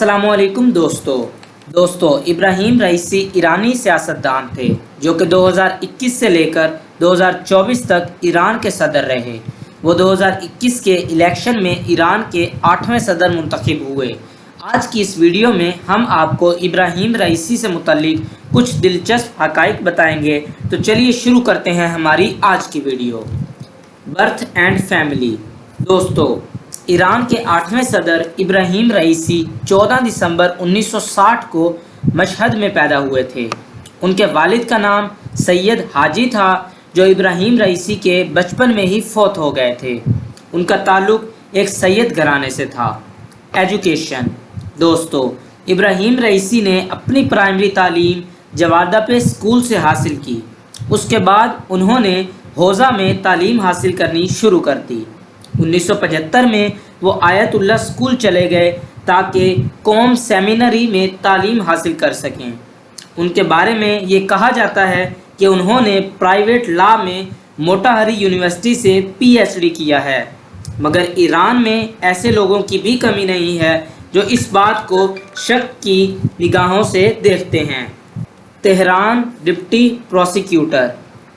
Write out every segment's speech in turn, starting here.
अस्सलामुअलैकुम दोस्तों इब्राहिम रईसी ईरानी सियासतदान थे जो कि 2021 से लेकर 2024 तक ईरान के सदर रहे। वो 2021 के इलेक्शन में ईरान के 8वें सदर मुंतखब हुए। आज की इस वीडियो में हम आपको इब्राहिम रईसी से मुतल्लिक कुछ दिलचस्प हक़ाइक़ बताएंगे। तो चलिए शुरू करते हैं हमारी आज की वीडियो। Birth and family. दोस्तों, ईरान के 8वें सदर इब्राहिम रईसी 14 दिसंबर 1960 को मशहद में पैदा हुए थे। उनके वालिद का नाम सैयद हाजी था, जो इब्राहिम रईसी के बचपन में ही फौत हो गए थे। उनका ताल्लुक़ एक सैयद घराने से था। एजुकेशन। दोस्तों, इब्राहिम रईसी ने अपनी प्राइमरी तालीम जवादापे स्कूल से हासिल की। उसके बाद उन्होंने होज़ा में तालीम हासिल करनी शुरू कर दी। 1975 में वो आयतुल्लाह स्कूल चले गए ताकि कौम सेमिनरी में तालीम हासिल कर सकें। उनके बारे में ये कहा जाता है कि उन्होंने प्राइवेट लॉ में मोटाहरी यूनिवर्सिटी से पीएचडी किया है। मगर ईरान में ऐसे लोगों की भी कमी नहीं है जो इस बात को शक की निगाहों से देखते हैं। Tehran deputy prosecutor.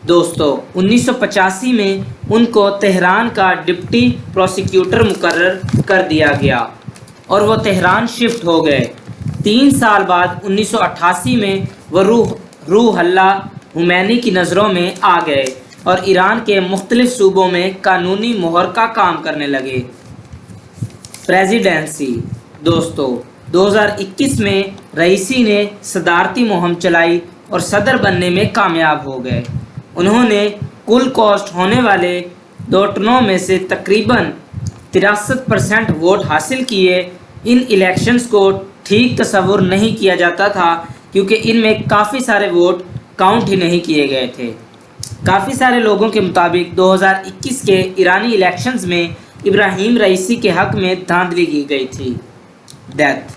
दोस्तों, 1985 में उनको तेहरान का डिप्टी प्रोसिक्यूटर मुकर्रर कर दिया गया और वो तेहरान शिफ्ट हो गए। 3 साल बाद 1988 में वो रूहुल्लाह खुमैनी की नज़रों में आ गए और ईरान के मुख्तलिफ सूबों में कानूनी मोहर का काम करने लगे। प्रेसिडेंसी। दोस्तों, 2021 में रईसी ने सदारती मुहिम चलाई और सदर बनने में कामयाब हो गए। उन्होंने कुल कॉस्ट होने वाले वोटरों में से तकरीबन 63% वोट हासिल किए। इन इलेक्शंस को ठीक तस्वुर नहीं किया जाता था क्योंकि इनमें काफ़ी सारे वोट काउंट ही नहीं किए गए थे। काफ़ी सारे लोगों के मुताबिक 2021 के ईरानी इलेक्शंस में इब्राहिम रईसी के हक़ में धांधली की गई थी। डेथ।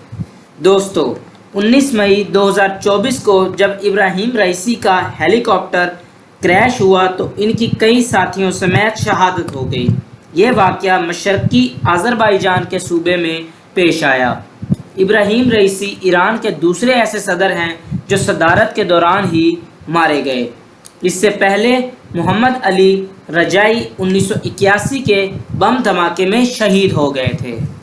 दोस्तों, 19 मई 2024 को जब इब्राहिम रईसी का हेलीकॉप्टर क्रैश हुआ तो इनकी कई साथियों समेत शहादत हो गई। यह वाक़या मशरक़ी अज़रबैजान के सूबे में पेश आया। इब्राहिम रईसी ईरान के दूसरे ऐसे सदर हैं जो सदारत के दौरान ही मारे गए। इससे पहले मोहम्मद अली रजाई 1981 के बम धमाके में शहीद हो गए थे।